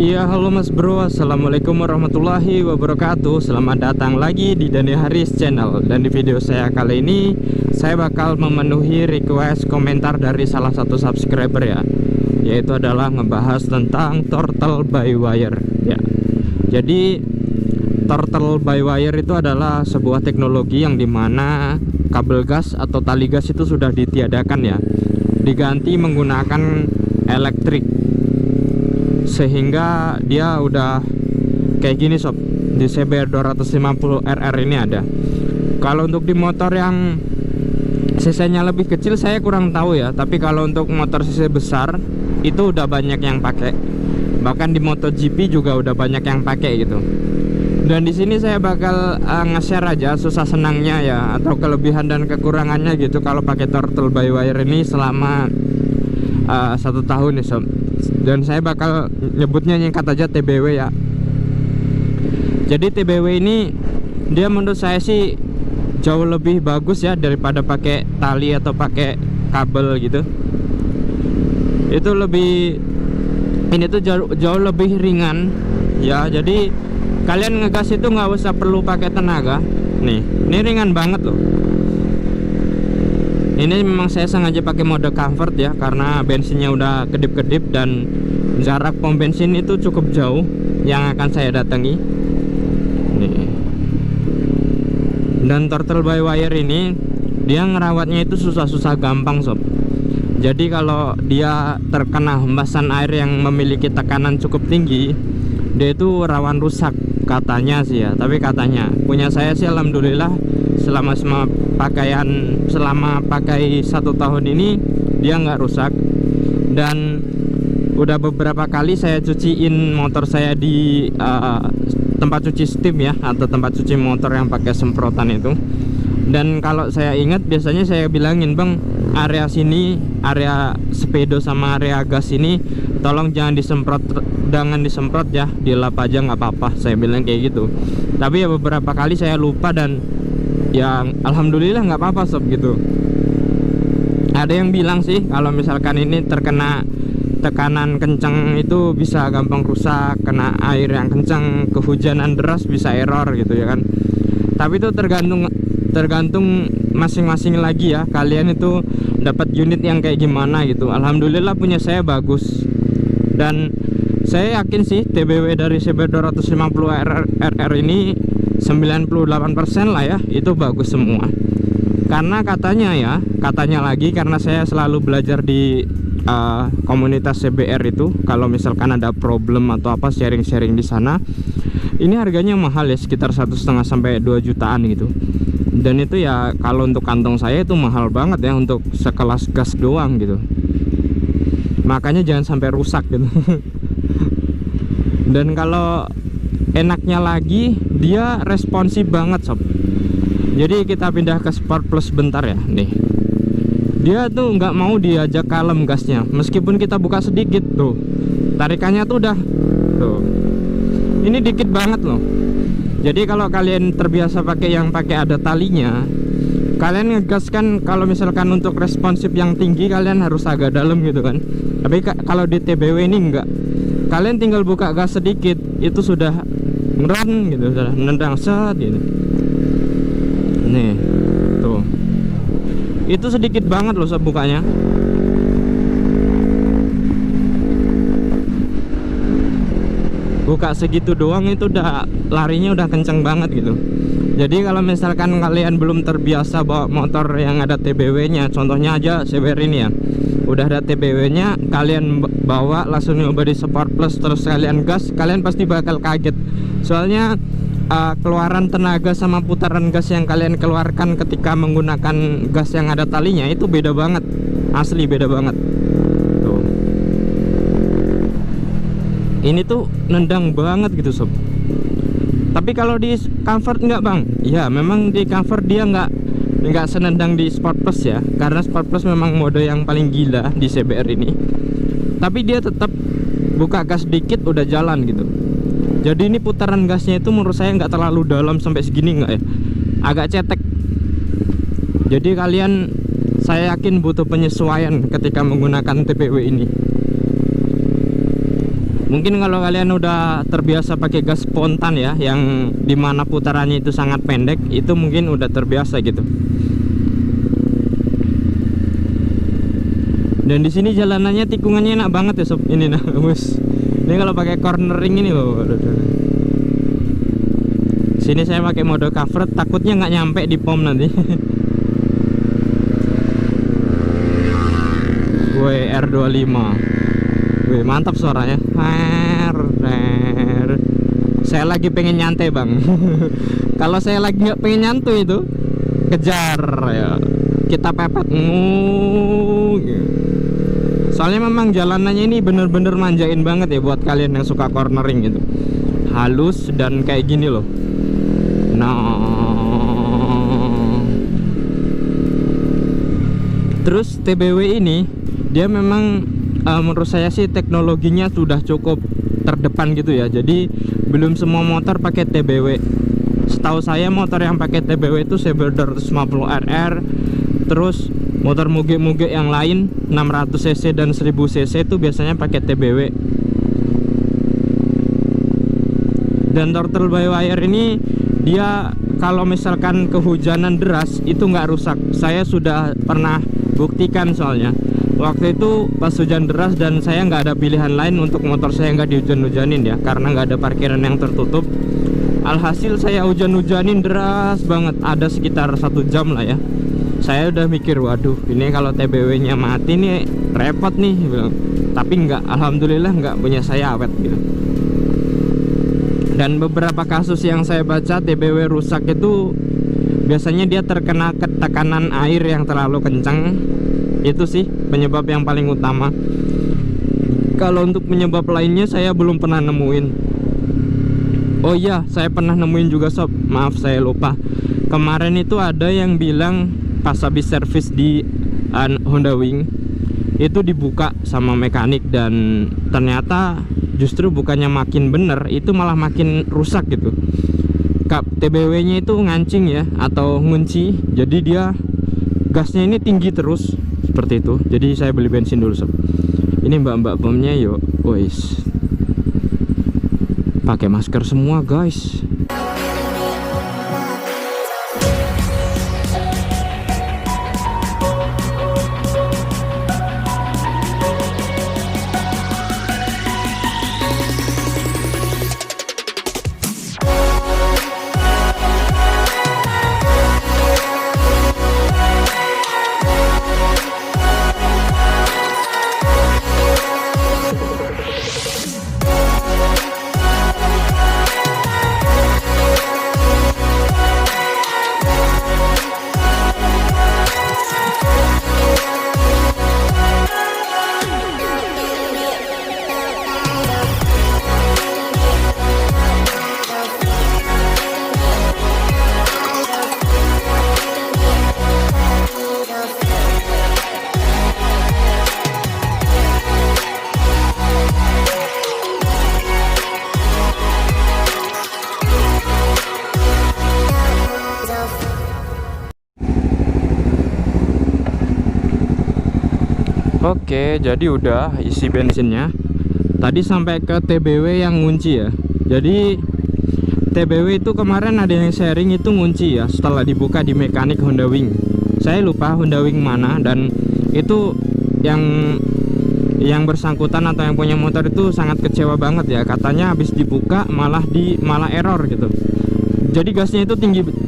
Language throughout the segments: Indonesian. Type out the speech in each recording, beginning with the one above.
Iya, halo Mas Bro, Assalamualaikum warahmatullahi wabarakatuh. Selamat datang lagi di Dani Haris Channel. Dan di video saya kali ini, saya bakal memenuhi request komentar dari salah satu subscriber ya, yaitu adalah ngebahas tentang Turtle by Wire ya. Jadi Turtle by Wire itu adalah sebuah teknologi yang dimana kabel gas atau tali gas itu sudah ditiadakan ya, diganti menggunakan elektrik, sehingga dia udah kayak gini sob. Di CBR 250 RR ini ada. Kalau untuk di motor yang cc-nya lebih kecil saya kurang tahu ya, tapi kalau untuk motor cc besar itu udah banyak yang pakai. Bahkan di MotoGP juga udah banyak yang pakai gitu. Dan di sini saya bakal nge-share aja susah senangnya ya, atau kelebihan dan kekurangannya gitu kalau pakai Turtle by Wire ini selama 1 tahun nih sob. Dan saya bakal nyebutnya nyingkat aja TBW ya. Jadi TBW ini dia menurut saya sih jauh lebih bagus ya daripada pakai tali atau pakai kabel gitu. Itu lebih, ini tuh jauh lebih ringan ya. Jadi kalian ngegas itu nggak usah perlu pakai tenaga. Nih, ini ringan banget loh. Ini memang saya sengaja pakai mode comfort ya, karena bensinnya udah kedip-kedip dan jarak pom bensin itu cukup jauh yang akan saya datangi. Nih. Dan Turtle by Wire ini dia ngerawatnya itu susah-susah gampang sob. Jadi kalau dia terkena hembasan air yang memiliki tekanan cukup tinggi, dia itu rawan rusak katanya sih ya. Tapi katanya, punya saya sih alhamdulillah selama pakai 1 tahun ini dia nggak rusak. Dan udah beberapa kali saya cuciin motor saya di tempat cuci steam ya, atau tempat cuci motor yang pakai semprotan itu. Dan kalau saya ingat biasanya saya bilangin, bang, area sini, area sepedo sama area gas ini tolong jangan disemprot ya, dilap aja nggak apa-apa, saya bilang kayak gitu. Tapi ya beberapa kali saya lupa dan ya alhamdulillah nggak apa-apa sob gitu. Ada yang bilang sih kalau misalkan ini terkena tekanan kencang itu bisa gampang rusak, kena air yang kencang, kehujanan deras bisa error gitu ya kan. Tapi itu tergantung masing-masing lagi ya, kalian itu dapat unit yang kayak gimana gitu. Alhamdulillah punya saya bagus. Dan saya yakin sih TBW dari CBR 250 RR ini 98% lah ya, itu bagus semua. Karena katanya lagi, karena saya selalu belajar di komunitas CBR itu, kalau misalkan ada problem atau apa, sharing-sharing di sana. Ini harganya mahal ya, sekitar 1,5 sampai 2 jutaan gitu. Dan itu ya kalau untuk kantong saya itu mahal banget ya, untuk sekelas gas doang gitu. Makanya jangan sampai rusak gitu. Dan kalau enaknya lagi, dia responsif banget sob. Jadi kita pindah ke Sport Plus bentar ya. Nih, dia tuh nggak mau diajak kalem gasnya, meskipun kita buka sedikit tuh, tarikannya tuh udah tuh, ini dikit banget loh. Jadi kalau kalian terbiasa pakai yang pakai ada talinya, kalian ngegas kan, kalau misalkan untuk responsif yang tinggi kalian harus agak dalam gitu kan. Tapi kalau di TBW ini enggak, kalian tinggal buka gas sedikit itu sudah ngerem gitu, sudah nendang set gitu. Nih tuh, itu sedikit banget loh sob bukanya. Buka segitu doang itu udah larinya udah kenceng banget gitu. Jadi kalau misalkan kalian belum terbiasa bawa motor yang ada TBW nya, contohnya aja CBR ini ya, udah ada TBW nya, kalian bawa langsung nyoba di Sport Plus terus kalian gas, kalian pasti bakal kaget. Soalnya keluaran tenaga sama putaran gas yang kalian keluarkan ketika menggunakan gas yang ada talinya itu beda banget, asli beda banget tuh. Ini tuh nendang banget gitu sob. Tapi kalau di comfort enggak bang, ya memang di comfort dia nggak senendang di Sport Plus ya, karena Sport Plus memang mode yang paling gila di CBR ini. Tapi dia tetap buka gas dikit udah jalan gitu. Jadi ini putaran gasnya itu menurut saya nggak terlalu dalam sampai segini, nggak ya, agak cetek. Jadi kalian, saya yakin butuh penyesuaian ketika menggunakan TBW ini. Mungkin kalau kalian udah terbiasa pakai gas spontan ya, yang dimana putarannya itu sangat pendek, itu mungkin udah terbiasa gitu. Dan di sini jalanannya tikungannya enak banget ya sob. Ini nah bos, ini kalau pakai cornering ini loh. Sini saya pakai mode cover, takutnya nggak nyampe di pom nanti. Woi R25, woi mantap suaranya. Saya lagi pengen nyantai bang. Kalau saya lagi nggak pengen nyantuy itu kejar ya, kita pepet. Soalnya memang jalanannya ini bener-bener manjain banget ya buat kalian yang suka cornering gitu. Halus dan kayak gini loh. Nah, terus TBW ini dia memang menurut saya sih teknologinya sudah cukup terdepan gitu ya. Jadi belum semua motor pakai TBW. Setahu saya motor yang pakai TBW itu CBR 250RR, terus motor muge-muge yang lain 600cc dan 1000cc itu biasanya pakai TBW. Dan turtle by wire ini dia kalau misalkan kehujanan deras itu nggak rusak. Saya sudah pernah buktikan soalnya. Waktu itu pas hujan deras dan saya nggak ada pilihan lain untuk motor saya nggak dihujan-hujanin ya, karena nggak ada parkiran yang tertutup. Alhasil saya hujan-hujanin deras banget, ada sekitar 1 jam lah ya. Saya udah mikir, waduh ini kalau TBW nya mati nih repot nih bilang. Tapi nggak, alhamdulillah nggak, punya saya awet gitu. Dan beberapa kasus yang saya baca TBW rusak itu biasanya dia terkena tekanan air yang terlalu kencang. Itu sih penyebab yang paling utama. Kalau untuk penyebab lainnya saya belum pernah nemuin. Oh iya, saya pernah nemuin juga sob, maaf saya lupa. Kemarin itu ada yang bilang pas habis servis di Honda Wing itu dibuka sama mekanik, dan ternyata justru bukannya makin bener, itu malah makin rusak gitu. Kap TBW nya itu ngancing ya, atau ngunci, jadi dia gasnya ini tinggi terus seperti itu. Jadi saya beli bensin dulu sob. Ini mbak-mbak pomnya yuk, guys, pakai masker semua guys. Oke, jadi udah isi bensinnya. Tadi sampai ke TBW yang ngunci ya. Jadi TBW itu kemarin ada yang sharing itu ngunci ya, setelah dibuka di mekanik Honda Wing. Saya lupa Honda Wing mana, dan itu yang bersangkutan atau yang punya motor itu sangat kecewa banget ya. Katanya habis dibuka malah error gitu. Jadi gasnya itu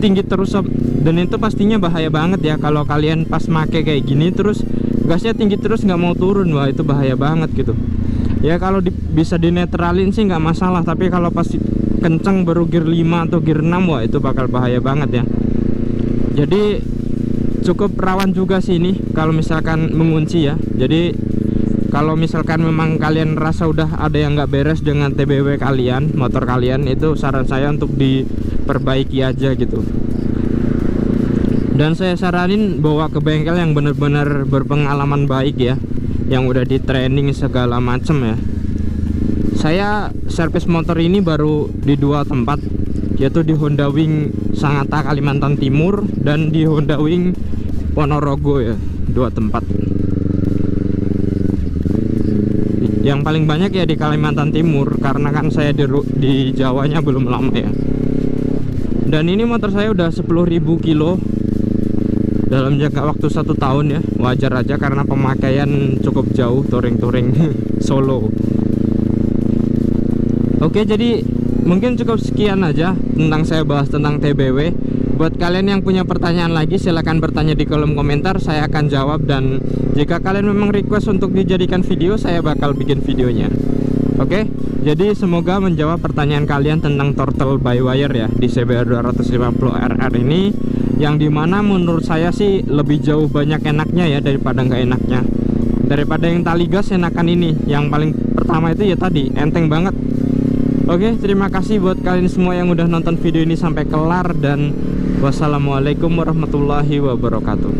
tinggi terus sob. Dan itu pastinya bahaya banget ya kalau kalian pas make kayak gini terus gasnya tinggi terus nggak mau turun. Wah itu bahaya banget gitu ya. Kalau bisa dinetralin sih nggak masalah, tapi kalau pas kenceng baru gear 5 atau gear 6, wah itu bakal bahaya banget ya. Jadi cukup rawan juga sih ini kalau misalkan mengunci ya. Jadi kalau misalkan memang kalian rasa udah ada yang nggak beres dengan TBW kalian, motor kalian, itu saran saya untuk diperbaiki aja gitu. Dan saya saranin bawa ke bengkel yang benar-benar berpengalaman baik ya, yang udah di training segala macem ya. Saya servis motor ini baru di 2 tempat, yaitu di Honda Wing Sangatta Kalimantan Timur dan di Honda Wing Ponorogo ya, 2 tempat. Yang paling banyak ya di Kalimantan Timur, karena kan saya di Jawanya belum lama ya. Dan ini motor saya udah 10.000 kilo dalam jangka waktu 1 tahun ya. Wajar aja karena pemakaian cukup jauh, touring-touring solo. Oke, jadi mungkin cukup sekian aja tentang saya bahas tentang TBW. Buat kalian yang punya pertanyaan lagi, silahkan bertanya di kolom komentar, saya akan jawab. Dan jika kalian memang request untuk dijadikan video, saya bakal bikin videonya. Oke, jadi semoga menjawab pertanyaan kalian tentang Turtle by Wire ya di CBR 250RR ini, yang dimana menurut saya sih lebih jauh banyak enaknya ya daripada nggak enaknya. Daripada yang tali gas, enakan ini. Yang paling pertama itu ya tadi, enteng banget. Oke, terima kasih buat kalian semua yang udah nonton video ini sampai kelar, dan wassalamualaikum warahmatullahi wabarakatuh.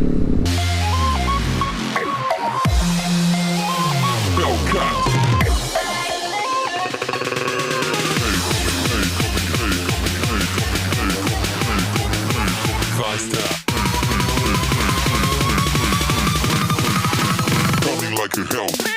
Like a hell.